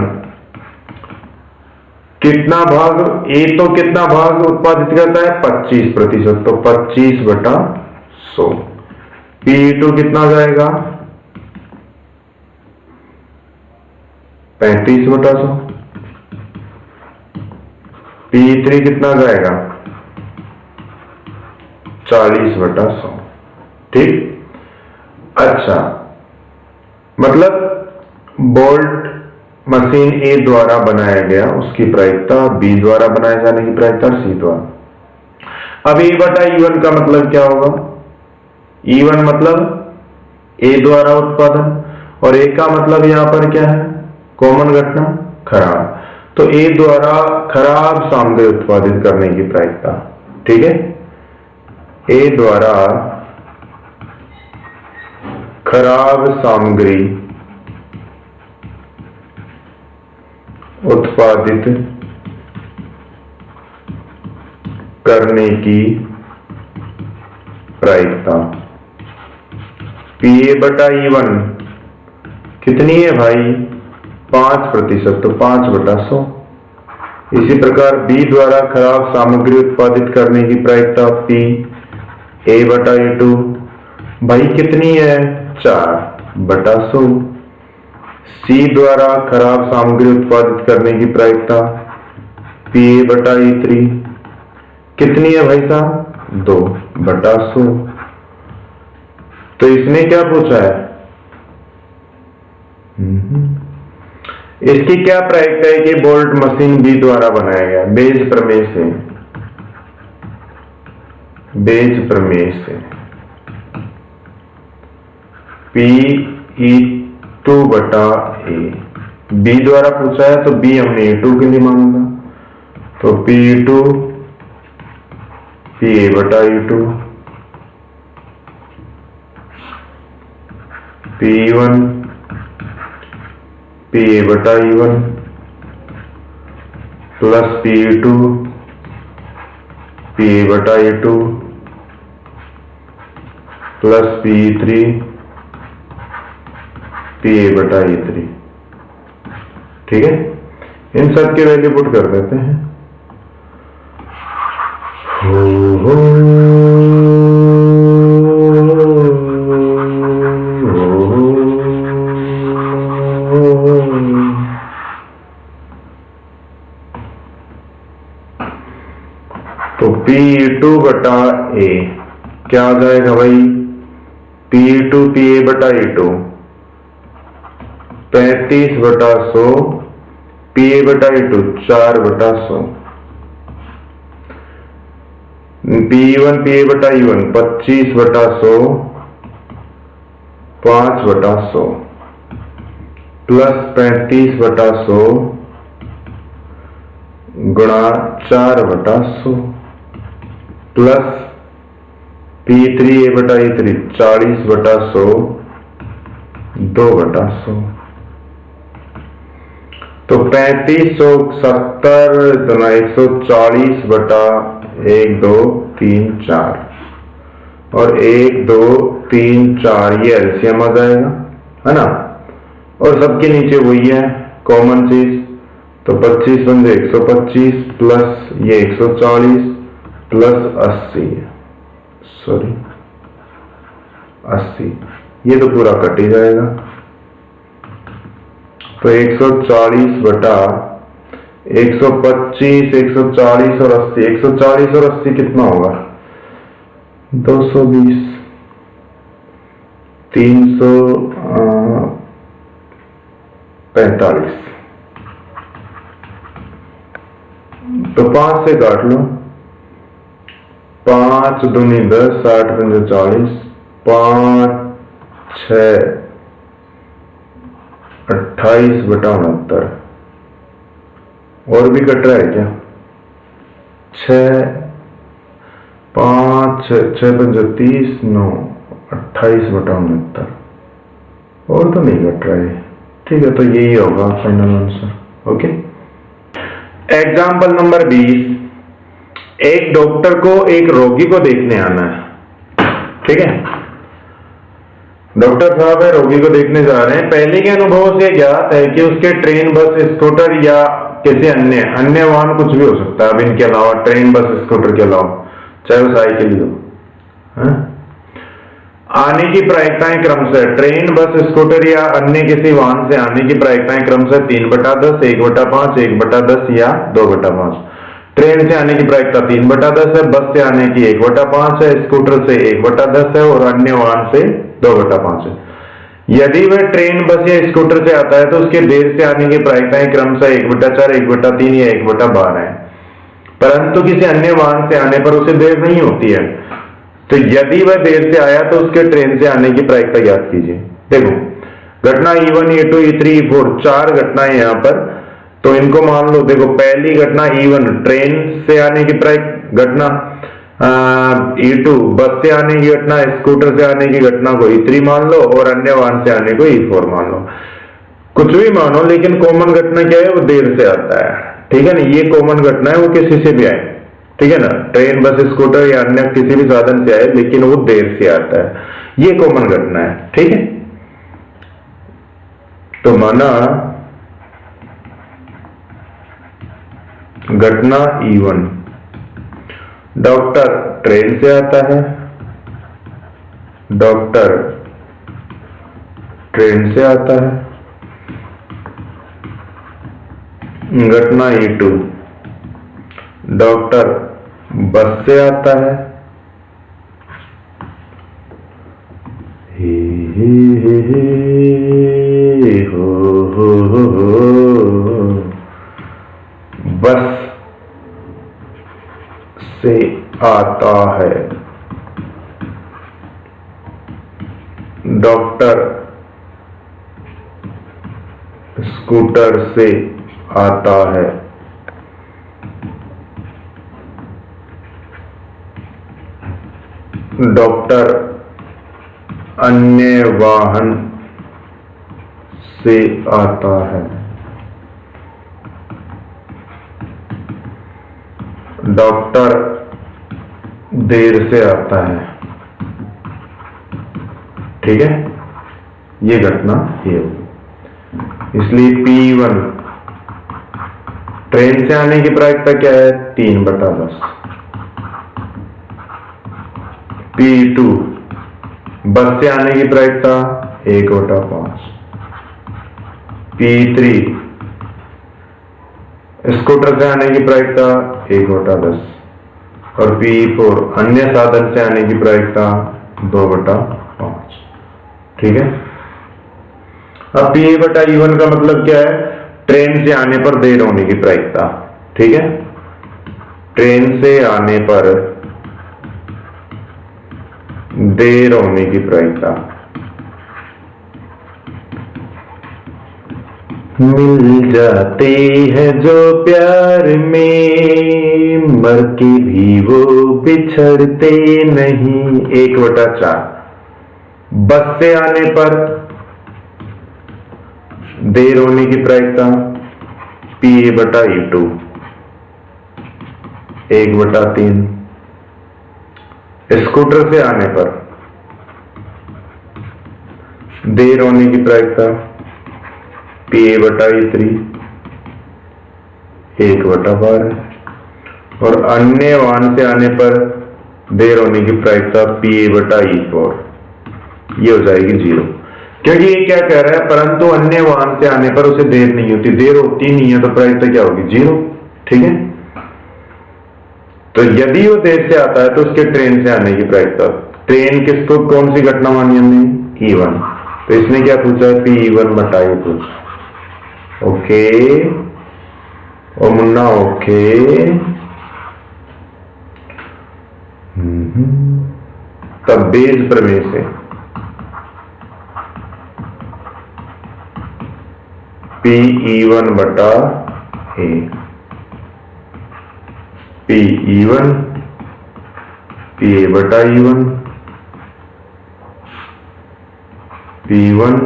कितना भाग, ए तो कितना भाग उत्पादित करता है 25%, तो 25/100। PE2 कितना जाएगा 35/100। PE3 कितना जाएगा 40/100। ठीक, अच्छा, मतलब बोल्ट मशीन ए द्वारा बनाया गया, उसकी प्रायिकता बी द्वारा बनाए जाने की प्रायिकता सी द्वारा। अब E/E1 का मतलब क्या होगा? E1 मतलब ए द्वारा उत्पादन और ए का मतलब यहां पर क्या है, कॉमन घटना खराब, तो ए द्वारा खराब सामग्री उत्पादित करने की प्रायिकता। ठीक है, ए द्वारा खराब सामग्री उत्पादित करने की प्रायिकता PA/E1 कितनी है भाई 5%, तो 5/100। इसी प्रकार बी द्वारा खराब सामग्री उत्पादित करने की प्रायिकता PA/E2 भाई कितनी है 4/100। सी द्वारा खराब सामग्री उत्पादित करने की प्रायिकता PA/E3 कितनी है भाई साहब 2/100। तो इसने क्या पूछा है, इसकी क्या प्रायिकता है कि बोल्ट मशीन बी द्वारा बनाया गया बेज प्रमेय से। बेज प्रमेय से Pe2 बटा ए, बी द्वारा पूछा है तो बी हमने ए2 के लिए माना, तो P2 Pa बटा E2, P1 Pa बटा E1 प्लस P2 Pa बटा E2 प्लस P3 Pa बटा E3। ठीक है, इन सब की वैल्यू पुट कर देते हैं। तो P2 बटा ए क्या आ जाएगा भाई, P2 Pa बटा E2 35 बटा 100, Pa बटा E2 4 बटा 100, P1 Pa बटा E1 25 बटा 100 5 बटा 100 प्लस 35 बटा 100 गुणा 4 बटा 100 प्लस P3 A बटा E3 40 बटा 100 2 बटा 100। तो 3570 गुना 140 बटा 1 2 3 4 और 1 2 3 4 ये एलसीएम आ जाएगा, है ना। और सबके नीचे वही है कॉमन चीज, तो 25 बंदे 125 प्लस ये 140 प्लस 80 सॉरी 80, ये तो पूरा कट ही जाएगा। तो 140 बटा 125 140 और 80, 140 और 80 कितना होगा 220 345। तो 5 से काट लो, 5 दूनी 10 60 पंजे 40 5 6 28 बटा 69। और भी कट रहा है क्या, 6 5 6 पंजे 30 9 28 बटा 69 और तो नहीं कट रहा है। ठीक है, तो यही होगा final answer. Okay, example number 20, एक डॉक्टर को एक रोगी को देखने आना है। ठीक है, डॉक्टर साहब है रोगी को देखने जा रहे हैं। पहले के अनुभव से ज्ञात है कि उसके ट्रेन बस स्कूटर या किसी अन्य वाहन कुछ भी हो सकता है। अब इनके अलावा ट्रेन बस स्कूटर के अलावा चाहे वो साइकिल ही हो, आने की प्रायिकताएं क्रमशः ट्रेन बस स्कूटर या अन्य किसी वाहन से आने की प्रायिकताएं क्रमशः 3/10 1/5 1/10 या 2/5। ट्रेन से आने की प्रायिकता 3/10 है, बस से आने की 1/5 है, स्कूटर से 1/10 है और अन्य वाहन से 2/5 है। यदि वह ट्रेन बस या स्कूटर से आता है तो उसके देर से आने की प्रायिकताएं क्रमशः 1/4 1/3 या 1/12 है, परंतु किसी अन्य वाहन से आने पर उसे देर नहीं होती है। तो यदि वह देर से आया तो उसके ट्रेन से आने की प्रायिकता ज्ञात कीजिए। देखो, घटना E1 E2 E3 E4 4 घटनाएं यहां पर, तो इनको मान लो। देखो, पहली घटना E1 ट्रेन से आने की घटना, E2 बस से आने की घटना, स्कूटर से आने की घटना को E3 मान लो और अन्य वाहन से आने को E4 मान लो। कुछ भी मानो, लेकिन कॉमन घटना क्या है, वो देर से आता है। ठीक है ना, ये कॉमन घटना है, वो किसी से भी आए। ठीक है ना, ट्रेन बस स्कूटर या अन्य किसी भी साधन से आए लेकिन वो देर से आता है, ये कॉमन घटना है। ठीक है, तो माना घटना E1, डॉक्टर ट्रेन से आता है, डॉक्टर ट्रेन से आता है। घटना E2, डॉक्टर बस से आता है। बस से आता है। डॉक्टर स्कूटर से आता है। डॉक्टर अन्य वाहन से आता है। डॉक्टर देर से आता है। ठीक है, ये घटना ये होगी। इसलिए P1 ट्रेन से आने की प्रायिकता क्या है? 3/10। P2 बस से आने की प्रायिकता 1/5। P3 स्कूटर से आने की प्रायिकता 1/10 और P4 अन्य साधन से आने की प्रायिकता 2/5। ठीक है, अब PA/E1 का मतलब क्या है? ट्रेन से आने पर देर होने की प्रायिकता। ठीक है, ट्रेन से आने पर देर होने की प्रायिकता। मिल जाते हैं जो प्यार में, मर के भी वो बिछड़ते नहीं। 1/4। बस से आने पर देर होने की प्रायिकता PA/E2 1/3। स्कूटर से आने पर देर होने की प्रायिकता PA/E3 1/12 और अन्य वाहन से आने पर देर होने की प्रायिकता PA/E4, ये हो जाएगी 0। क्योंकि ये क्या कह रहा है? परंतु अन्य वाहन से आने पर उसे देर नहीं होती। देर होती नहीं है तो प्रायिकता क्या होगी? 0। ठीक है, तो यदि वो देर से आता है तो उसके ट्रेन से आने की प्रायिकता। ट्रेन किसको कौन सी घटना मानी हमने? E1। तो इसने क्या पूछा है? P1/E पूछा। ओके और मुन्ना ओके। तब बेज प्रमेय से P(E1/A) P(E1) PA/E1 P1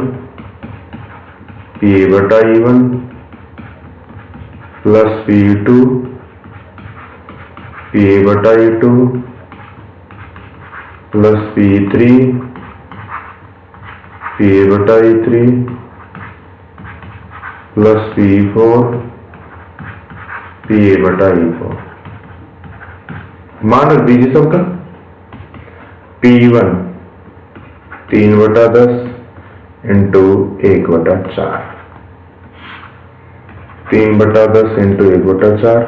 PA/E1 plus P2 PA/E2 plus P3 PA/E3 plus P4 PA/E4। मान रख दीजिए सबका। P1 3/10 into 1/4। 3/10 into 1/4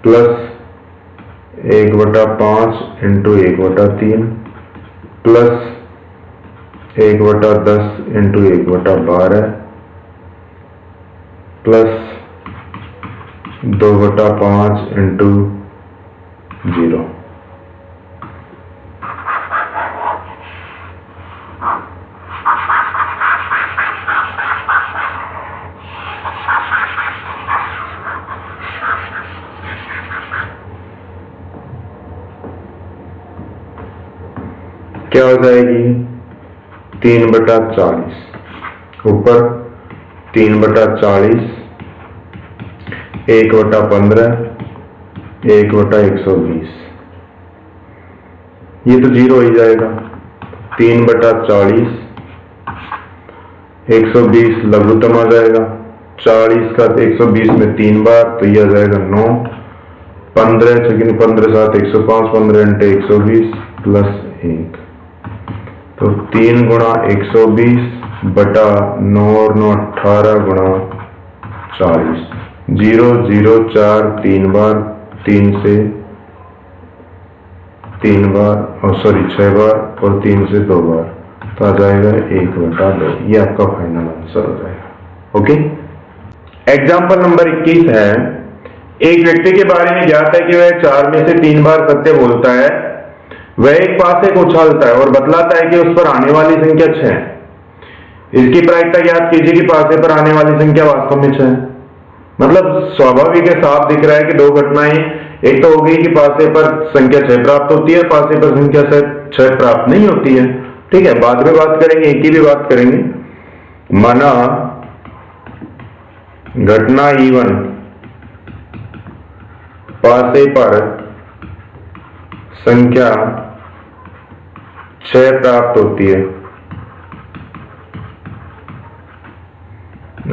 plus 1/5 into 1/3 plus 1/10 into 1/12 plus 2/5 into 0। क्या हो जाएगी? 3/40 ऊपर 3/40 1/15 1/120। ये तो 0 ही जाएगा। 3/40 120 लघुत्तम आ जाएगा। 40 का 120 में 3 बार तो यह आ जाएगा 9। 15 सेकंड 15 7 105 15 × 120 प्लस 1 तो 3 × 120 बटा 9 और 9 18 × 40। 0 0 4 3 बार 3 से 3 बार और सॉरी 6 बार और 3 से 2 बार तो आ जाएगा 1/2। ये आपका फाइनल आंसर हो जाएगा। ओके, एग्जाम्पल नंबर 21 है। एक व्यक्ति के बारे में ज्ञात है कि वह 4 में से 3 बार सत्य बोलता है। वह एक पासे को उछालता है और बतलाता है कि उस पर आने वाली संख्या 6 है। इसकी प्रायिकता ज्ञात कीजिए कि पासे पर आने वाली संख्या वास्तव में 6 है। मतलब स्वाभाविक है, साफ दिख रहा है कि दो घटनाएं, एक तो हो गई कि पासे पर संख्या 6 प्राप्त होती है, पासे पर संख्या 6 प्राप्त नहीं होती है। ठीक है, बाद में बात करेंगे, एक ही भी बात करेंगे। माना घटना E1 पासे पर संख्या 6 प्राप्त होती है,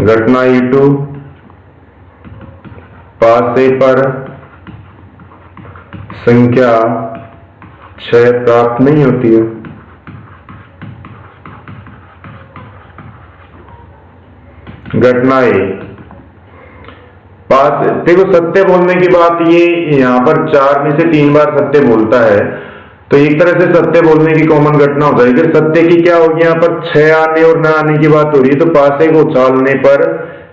घटना E2 पासे पर संख्या 6 प्राप्त नहीं होती है। घटना ए पास, देखो सत्य बोलने की बात, ये यहां पर 4 में से 3 बार सत्य बोलता है, तो एक तरह से सत्य बोलने की कॉमन घटना हो जाएगी। सत्य की क्या होगी, यहाँ पर 6 आने और न आने की बात हो रही है, तो पासे को उछालने पर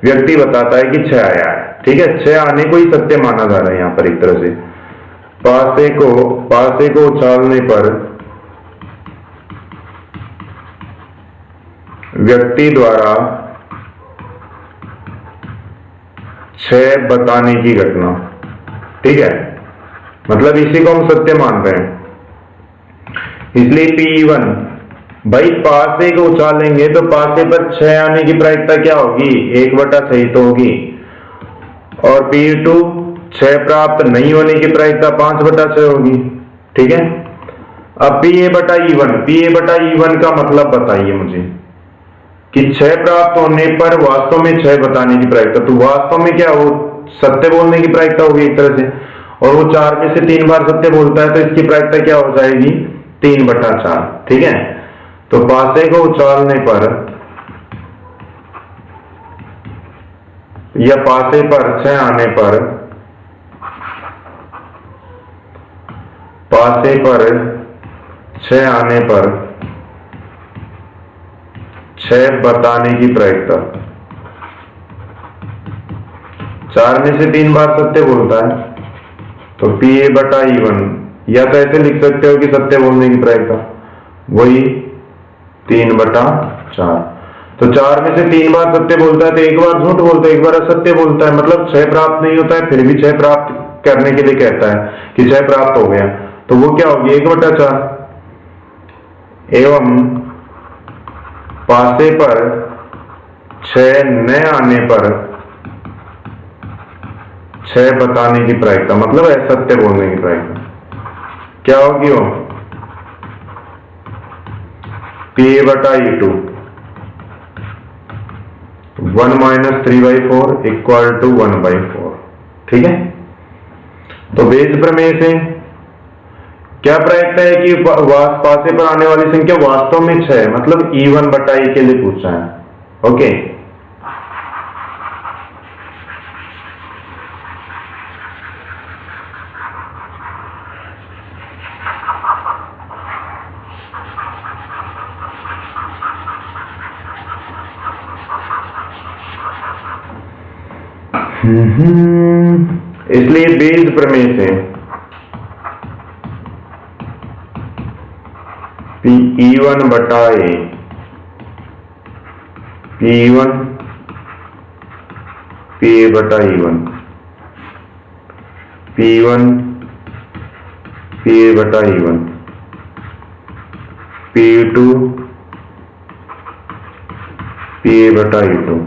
व्यक्ति बताता है कि 6 आया है। ठीक है, 6 आने को ही सत्य माना जा रहा है यहाँ पर एक तरह से। पासे को उछालने पर व्यक्ति द्वारा 6 बताने की घटना। ठीक है, मतलब इसी को हम सत्य मान रहे हैं। इसलिए P1 भाई पासे को उछालेंगे तो पासे पर 6 आने की प्रायिकता क्या होगी, 1/6 तो होगी। और P2 6 प्राप्त नहीं होने की प्रायिकता 5/6 होगी। ठीक है, अब PA/E1 का मतलब बताइए मुझे कि 6 प्राप्त होने पर वास्तव में 6 बताने की प्रायिकता, तो वास्तव में क्या, वो सत्य बोलने की प्रायिकता होगी एक तरह से, और वो 4 में से 3 बार सत्य बोलता है, तो इसकी प्रायिकता क्या हो जाएगी, 3/4। ठीक है, तो पासे को उछालने पर या पासे पर 6 आने पर, पासे पर 6 आने पर 6 बताने की प्रायिकता, 4 में से 3 बार सत्य बोलता है, तो PA/E1, या तो ऐसे लिख सकते हो कि सत्य बोलने की प्रायिकता वही 3/4। तो 4 में से 3 बार सत्य बोलता है, तो एक बार झूठ बोलता है, एक बार असत्य बोलता है, मतलब 6 प्राप्त नहीं होता है, फिर भी 6 प्राप्त करने के लिए कहता है कि 6 प्राप्त हो गया, तो वो क्या होगी, 1/4। एवं पासे पर 6 न आने पर 6 बताने की प्रायिकता, मतलब असत्य बोलने की प्रायिकता क्या होगी, वो PA/E2 1 - 3/4 = 1/4। ठीक है, तो बेज प्रमेय से क्या प्रायिकता है कि पासे पर आने वाली संख्या वास्तव में 6 है, मतलब E1/E के लिए पूछा है। ओके, इसलिए बेज प्रमेय से E1/A, P1 PA/E1, P1 PA/E1, P2 PA/E2,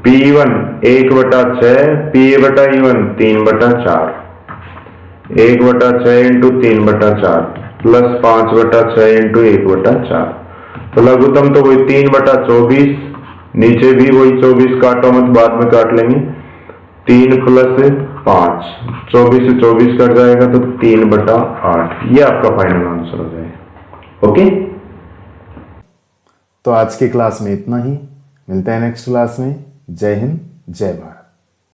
P1 1/6, PA/E1 3/4, 1/6 × 3/4 plus 5/6 × 1/4, तो लघुत्तम तो वही 3/24, नीचे भी वही 24, काटो मत, बाद में काट लेंगे। 3 + 5, 24 से 24 कट जाएगा, तो 3/8, ये आपका फाइनल आंसर हो जाएगा। ओके, तो आज की क्लास में इतना ही, मिलते हैं नेक्स्ट क्लास में। जय हिंद, जय भारत।